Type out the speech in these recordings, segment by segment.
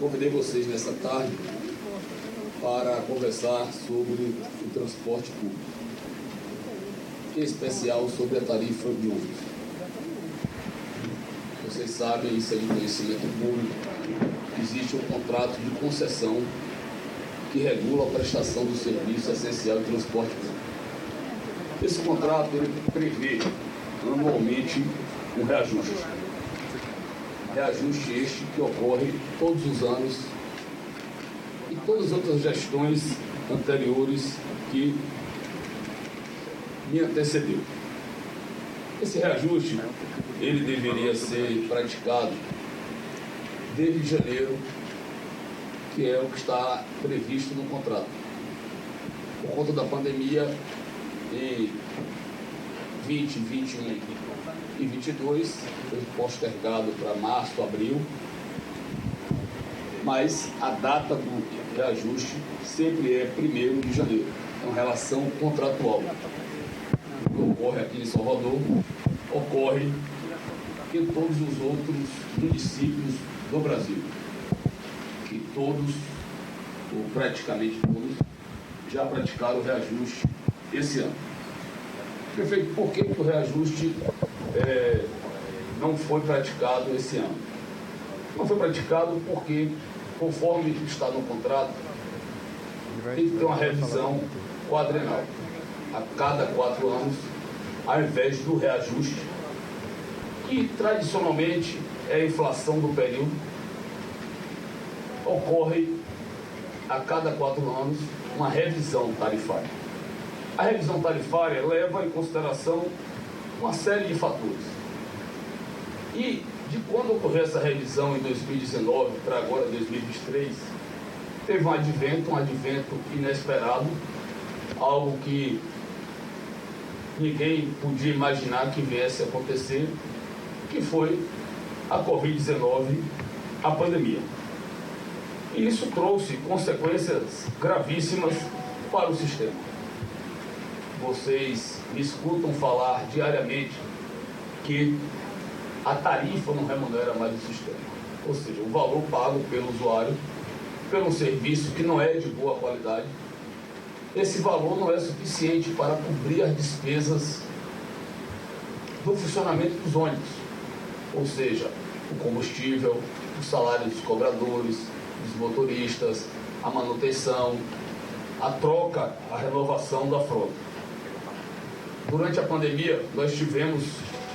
convidei vocês nessa tarde para conversar sobre o transporte público, em especial sobre a tarifa de ônibus. Vocês sabem, isso é de conhecimento público, que existe um contrato de concessão que regula a prestação do serviço essencial de transporte público. Esse contrato ele prevê anualmente um reajuste. Reajuste este que ocorre todos os anos e todas as outras gestões anteriores que me antecedeu. Esse reajuste, ele deveria ser praticado desde janeiro, que é o que está previsto no contrato. Por conta da pandemia, em 20, 21 e 22, foi postergado para março, abril, mas a data do reajuste sempre é 1º de janeiro. É uma relação contratual. O que ocorre aqui em Salvador ocorre em todos os outros municípios do Brasil, que todos, ou praticamente todos, já praticaram o reajuste esse ano. Prefeito, por que o reajuste não foi praticado esse ano? Não foi praticado porque, conforme está no contrato, tem que ter uma revisão quadrenal, a cada 4 anos, ao invés do reajuste, que tradicionalmente é a inflação do período, ocorre a cada 4 anos uma revisão tarifária. A revisão tarifária leva em consideração uma série de fatores. E de quando ocorreu essa revisão em 2019 para agora 2023, teve um advento inesperado, algo que ninguém podia imaginar que viesse a acontecer, que foi a Covid-19, a pandemia. E isso trouxe consequências gravíssimas para o sistema. Vocês me escutam falar diariamente que a tarifa não remunera mais o sistema. Ou seja, o valor pago pelo usuário, pelo serviço que não é de boa qualidade, esse valor não é suficiente para cobrir as despesas do funcionamento dos ônibus. Ou seja, o combustível, o salário dos cobradores, dos motoristas, a manutenção, a troca, a renovação da frota. Durante a pandemia, nós tivemos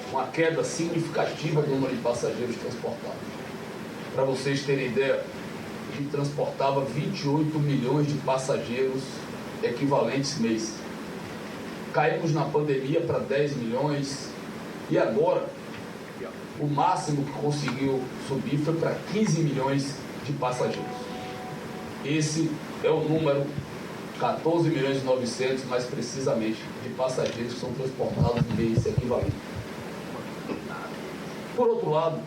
uma queda significativa do número de passageiros transportados. Para vocês terem ideia, a gente transportava 28 milhões de passageiros equivalentes mês. Caímos na pandemia para 10 milhões e agora o máximo que conseguiu subir foi para 15 milhões de passageiros. Esse é o número 14 milhões e 900, mais precisamente, de passageiros que são transportados no mês equivalente. Por outro lado,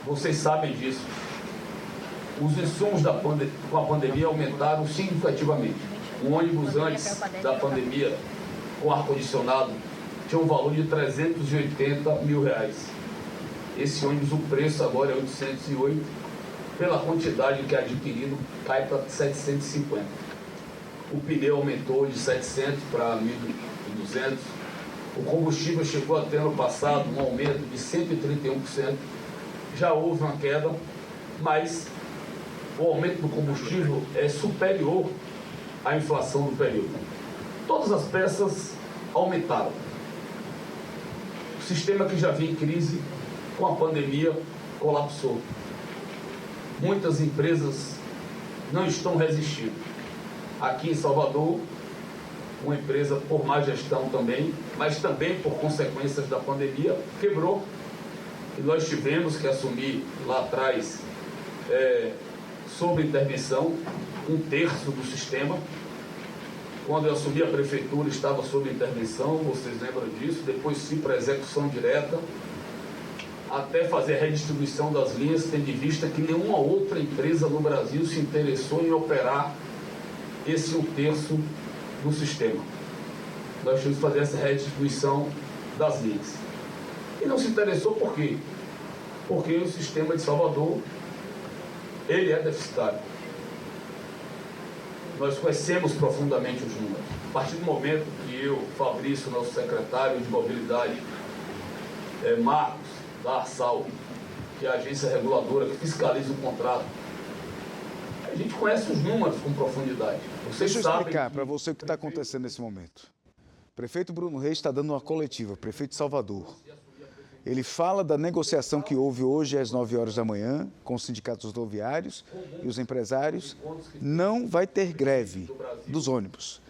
vocês sabem disso, os insumos com a pandemia aumentaram significativamente. Um ônibus antes da pandemia, com ar-condicionado, tinha um valor de 380 mil reais. Esse ônibus, o preço agora é 808, pela quantidade que é adquirido, cai para 750. O pneu aumentou de 700 para 1.200. O combustível chegou a ter no passado um aumento de 131%. Já houve uma queda, mas o aumento do combustível é superior à inflação do período. Todas as peças aumentaram. O sistema que já vinha em crise com a pandemia colapsou. Muitas empresas não estão resistindo. Aqui em Salvador, uma empresa por má gestão também, mas também por consequências da pandemia, quebrou. E nós tivemos que assumir lá atrás, sob intervenção, 1/3 do sistema. Quando eu assumi a prefeitura, estava sob intervenção, vocês lembram disso, depois fui para execução direta, até fazer a redistribuição das linhas, tendo em vista que nenhuma outra empresa no Brasil se interessou em operar esse 1/3 do sistema. Nós tivemos que fazer essa redistribuição das linhas. E não se interessou por quê? Porque o sistema de Salvador ele é deficitário. Nós conhecemos profundamente os números. A partir do momento que eu, Fabrício, nosso secretário de Mobilidade, Marcos, da Arsal, que é a agência reguladora que fiscaliza o contrato, a gente conhece os números com profundidade. Deixa eu explicar para você o que está acontecendo nesse momento. O prefeito Bruno Reis está dando uma coletiva, prefeito de Salvador. Ele fala da negociação que houve hoje às 9 horas da manhã com os sindicatos rodoviários e os empresários. Não vai ter greve dos ônibus.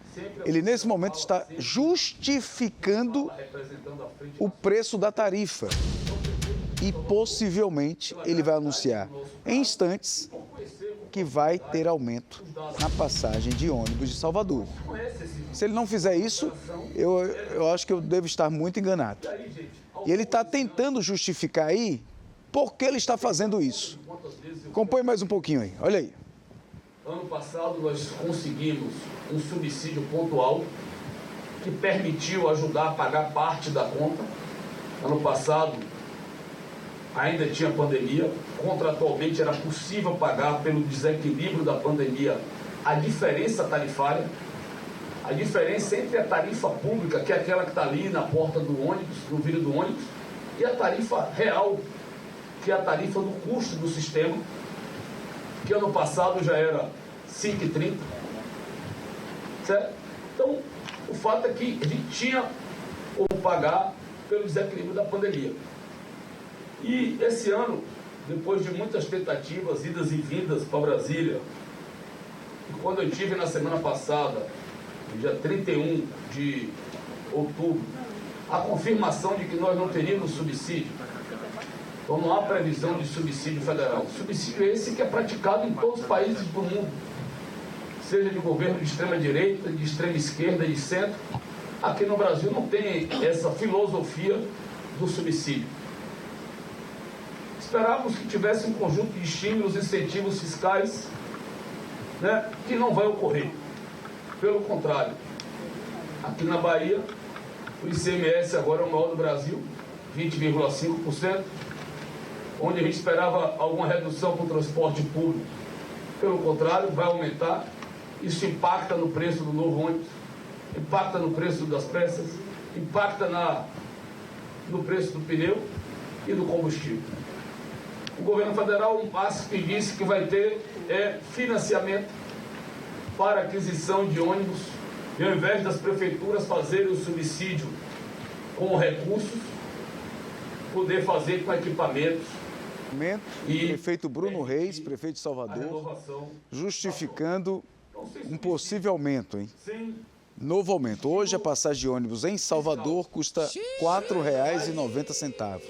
Ele, nesse momento, está justificando o preço da tarifa. E, possivelmente, ele vai anunciar em instantes que vai ter aumento na passagem de ônibus de Salvador. Se ele não fizer isso, eu acho que eu devo estar muito enganado. E ele está tentando justificar aí por que ele está fazendo isso. Acompanhe mais um pouquinho aí, olha aí. Ano passado nós conseguimos um subsídio pontual que permitiu ajudar a pagar parte da conta. Ano passado ainda tinha pandemia, contratualmente era possível pagar pelo desequilíbrio da pandemia a diferença tarifária, a diferença entre a tarifa pública, que é aquela que está ali na porta do ônibus, no vidro do ônibus, e a tarifa real, que é a tarifa do custo do sistema, que ano passado já era 5,30, certo? Então, o fato é que a gente tinha como pagar pelo desequilíbrio da pandemia. E esse ano, depois de muitas tentativas, idas e vindas para Brasília, e quando eu estive na semana passada, dia 31 de outubro, a confirmação de que nós não teríamos subsídio. Então não há previsão de subsídio federal. Subsídio é esse que é praticado em todos os países do mundo, seja de governo de extrema direita, de extrema esquerda, de centro. Aqui no Brasil não tem essa filosofia do subsídio. Esperávamos que tivesse um conjunto de estímulos, incentivos fiscais, né, que não vai ocorrer. Pelo contrário, aqui na Bahia, o ICMS agora é o maior do Brasil, 20,5%, onde a gente esperava alguma redução para o transporte público. Pelo contrário, vai aumentar. Isso impacta no preço do novo ônibus, impacta no preço das peças, impacta no preço do pneu e do combustível. O governo federal, um passo que disse que vai ter financiamento para aquisição de ônibus, e ao invés das prefeituras fazerem o subsídio com recursos, poder fazer com equipamentos. E prefeito Bruno Reis, prefeito de Salvador, justificando um possível aumento, hein? Novo aumento. Hoje a passagem de ônibus em Salvador custa R$ 4,90.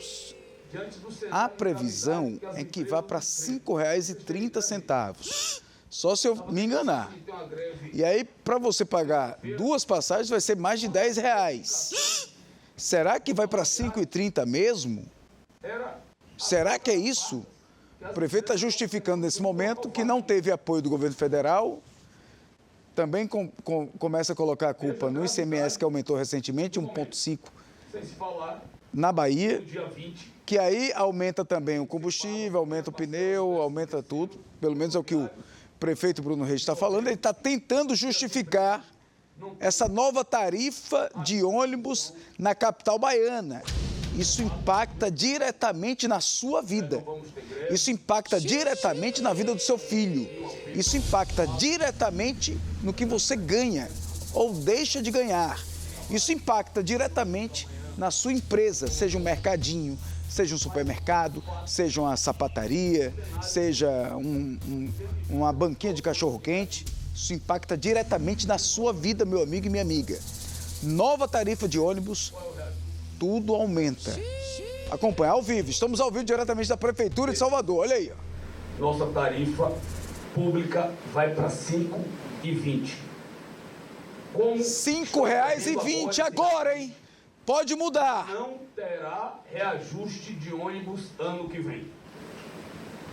A previsão é que vá para R$ 5,30. Só se eu me enganar. E aí, para você pagar duas passagens, vai ser mais de R$10. Será que vai para 5,30 mesmo? Será que é isso? O prefeito está justificando nesse momento que não teve apoio do governo federal. Também começa a colocar a culpa no ICMS, que aumentou recentemente, 1,5% na Bahia, que aí aumenta também o combustível, aumenta o pneu, aumenta tudo. Pelo menos é o que o prefeito Bruno Reis está falando. Ele está tentando justificar essa nova tarifa de ônibus na capital baiana. Isso impacta diretamente na sua vida. Isso impacta diretamente na vida do seu filho. Isso impacta diretamente no que você ganha ou deixa de ganhar. Isso impacta diretamente na sua empresa, seja um mercadinho, seja um supermercado, seja uma sapataria, seja uma banquinha de cachorro-quente. Isso impacta diretamente na sua vida, meu amigo e minha amiga. Nova tarifa de ônibus, tudo aumenta. Acompanha ao vivo, estamos ao vivo diretamente da Prefeitura de Salvador, olha aí. Nossa tarifa pública vai para R$ 5,20. R$ 5,20 agora, hein? Pode mudar. Não terá reajuste de ônibus ano que vem.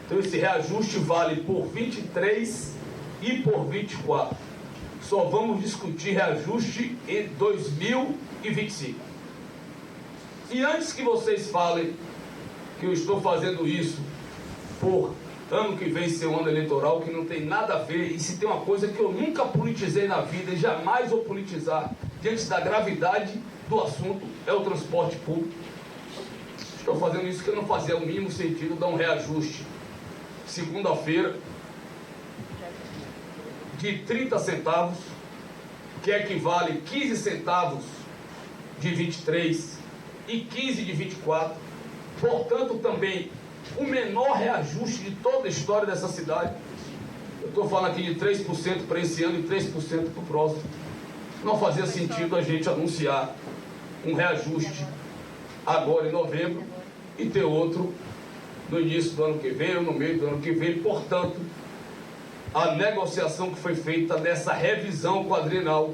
Então esse reajuste vale por 23 e por 24. Só vamos discutir reajuste em 2025. E antes que vocês falem que eu estou fazendo isso por ano que vem ser um ano eleitoral, que não tem nada a ver, e se tem uma coisa que eu nunca politizei na vida e jamais vou politizar, diante da gravidade do assunto, é o transporte público. Estou fazendo isso que não fazia o mínimo sentido dar um reajuste. Segunda-feira, de 30 centavos, que equivale 15 centavos de 23 e 15 de 24. Portanto, também o menor reajuste de toda a história dessa cidade. Eu estou falando aqui de 3% para esse ano e 3% para o próximo. Não fazia sentido a gente anunciar um reajuste agora em novembro e ter outro no início do ano que vem ou no meio do ano que vem. Portanto, a negociação que foi feita nessa revisão quadrienal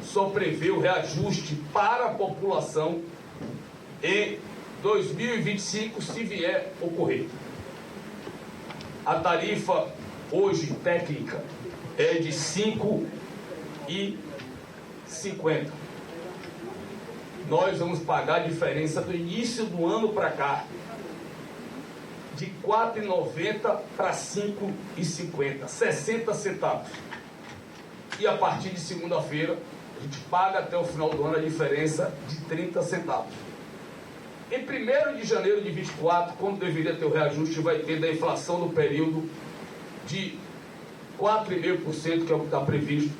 só prevê o reajuste para a população em 2025, se vier ocorrer. A tarifa hoje técnica é de R$ 5,50. Nós vamos pagar a diferença do início do ano para cá de R$ 4,90 para R$ 5,50, 60 centavos. E a partir de segunda-feira, a gente paga até o final do ano a diferença de 30 centavos. Em 1º de janeiro de 24, quando deveria ter o reajuste, vai ter da inflação do período de 4,5%, que é o que está previsto.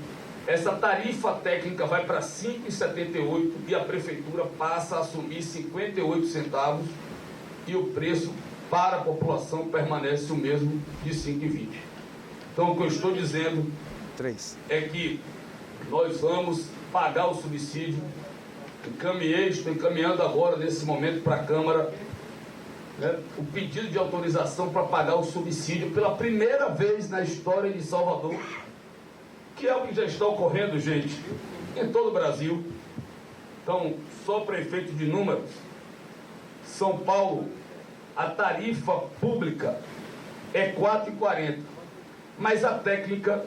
Essa tarifa técnica vai para 5,78 e a prefeitura passa a assumir 58 centavos e o preço para a população permanece o mesmo de 5,20. Então, o que eu estou dizendo é que nós vamos pagar o subsídio. Estou encaminhando agora, nesse momento, para a Câmara, né, o pedido de autorização para pagar o subsídio pela primeira vez na história de Salvador, que é o que já está ocorrendo, gente, em todo o Brasil. Então, só para efeito de números, São Paulo, a tarifa pública é R$ 4,40, mas a técnica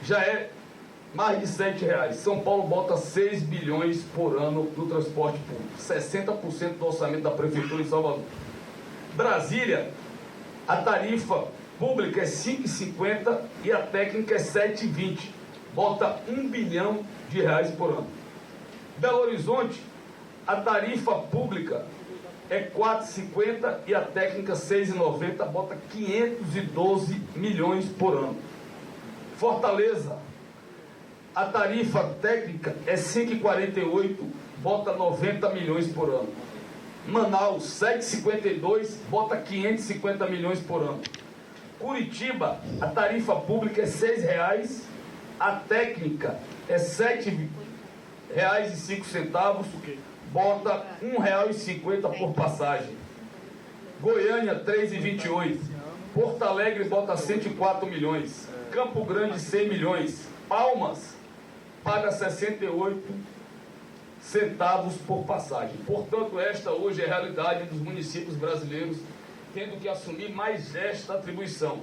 já é mais de R$ 7,00. São Paulo bota 6 bilhões por ano no transporte público, 60% do orçamento da prefeitura em Salvador. Brasília, a tarifa pública é R$ 5,50 e a técnica é R$ 7,20. Bota R$ 1 bilhão por ano. Belo Horizonte, a tarifa pública é R$ 4,50 e a técnica R$ 6,90. Bota 512 milhões por ano. Fortaleza, a tarifa técnica é R$ 5,48, bota 90 milhões por ano. Manaus, R$ 7,52, bota 550 milhões por ano. Curitiba, a tarifa pública é R$ 6,00, a técnica é R$ 7,05, bota R$ 1,50 por passagem. Goiânia, R$ 3,28. Porto Alegre bota 104 milhões. Campo Grande, 100 milhões. Palmas paga 68 centavos por passagem. Portanto, esta hoje é a realidade dos municípios brasileiros, tendo que assumir mais esta atribuição.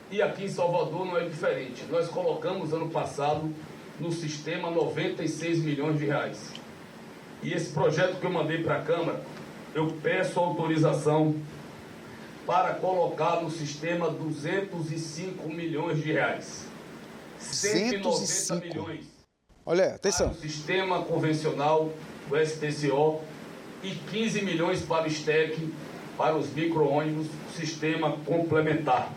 E aqui em Salvador não é diferente. Nós colocamos ano passado no sistema 96 milhões de reais. E esse projeto que eu mandei para a Câmara, eu peço autorização para colocar no sistema 205 milhões de reais. 190 milhões. Olha, atenção. Para o sistema convencional, o STCO, e 15 milhões para o STEC, para os micro-ônibus, sistema complementar.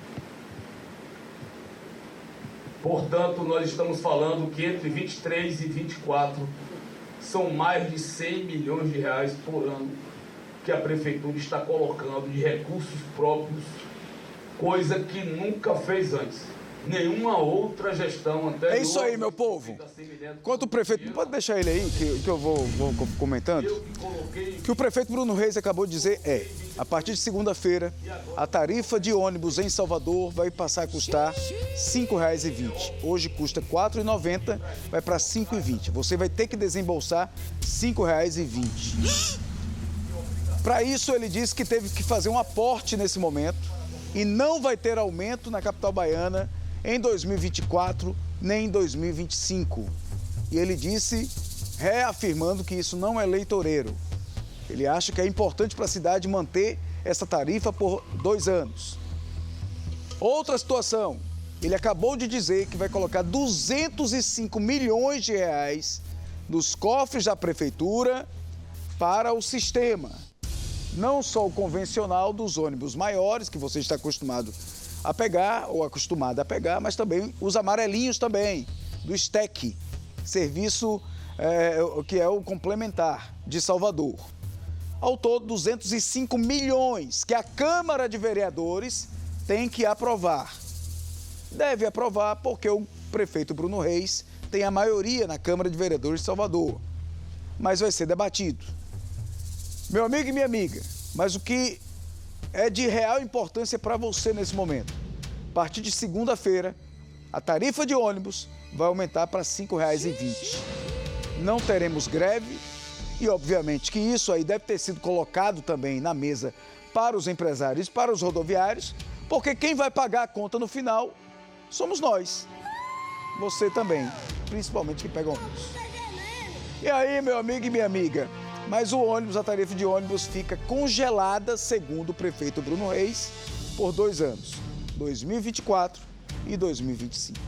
Portanto, nós estamos falando que entre 23 e 24 são mais de 100 milhões de reais por ano que a Prefeitura está colocando de recursos próprios, coisa que nunca fez antes. Nenhuma outra gestão anterior. É isso aí, meu povo. Quanto o prefeito... Pode deixar ele aí, que eu vou comentando. Que o prefeito Bruno Reis acabou de dizer a partir de segunda-feira, a tarifa de ônibus em Salvador vai passar a custar R$ 5,20. Hoje custa R$ 4,90, vai para R$ 5,20. Você vai ter que desembolsar R$ 5,20. Para isso, ele disse que teve que fazer um aporte nesse momento e não vai ter aumento na capital baiana em 2024 nem em 2025. E ele disse, reafirmando que isso não é eleitoreiro. Ele acha que é importante para a cidade manter essa tarifa por 2 anos. Outra situação, ele acabou de dizer que vai colocar 205 milhões de reais nos cofres da prefeitura para o sistema. Não só o convencional dos ônibus maiores, que você está acostumado a pegar ou acostumada a pegar, mas também os amarelinhos também, do STEC, serviço que é o complementar de Salvador. Ao todo, 205 milhões que a Câmara de Vereadores tem que aprovar. Deve aprovar porque o prefeito Bruno Reis tem a maioria na Câmara de Vereadores de Salvador. Mas vai ser debatido. Meu amigo e minha amiga, mas o que é de real importância para você nesse momento? A partir de segunda-feira, a tarifa de ônibus vai aumentar para R$ 5,20. Não teremos greve e, obviamente, que isso aí deve ter sido colocado também na mesa para os empresários e para os rodoviários, porque quem vai pagar a conta no final somos nós. Você também, principalmente quem pega ônibus. E aí, meu amigo e minha amiga, mas o ônibus, a tarifa de ônibus fica congelada, segundo o prefeito Bruno Reis, por 2 anos, 2024 e 2025.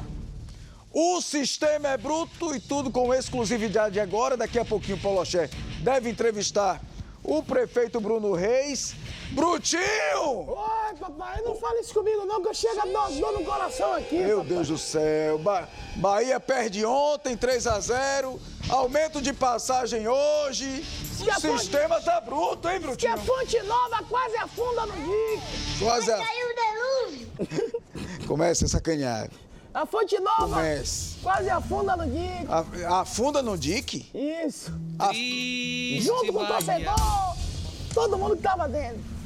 O sistema é bruto e tudo com exclusividade agora. Daqui a pouquinho o Paulo Axé deve entrevistar o prefeito Bruno Reis. Brutinho! Oi, papai, não fala isso comigo não, que eu chego a dar dor no coração aqui, Meu papai. Deus do céu, Bahia perde ontem, 3-0, aumento de passagem hoje, o sistema tá bruto, hein, Que Brutinho? a Fonte Nova quase afunda no dique. Quase Caiu o delúvio. Começa a sacanear. A Fonte Nova Comece. quase afunda no dique. Afunda no dique? Isso. A- Junto com o torcedor, todo mundo que tava dentro.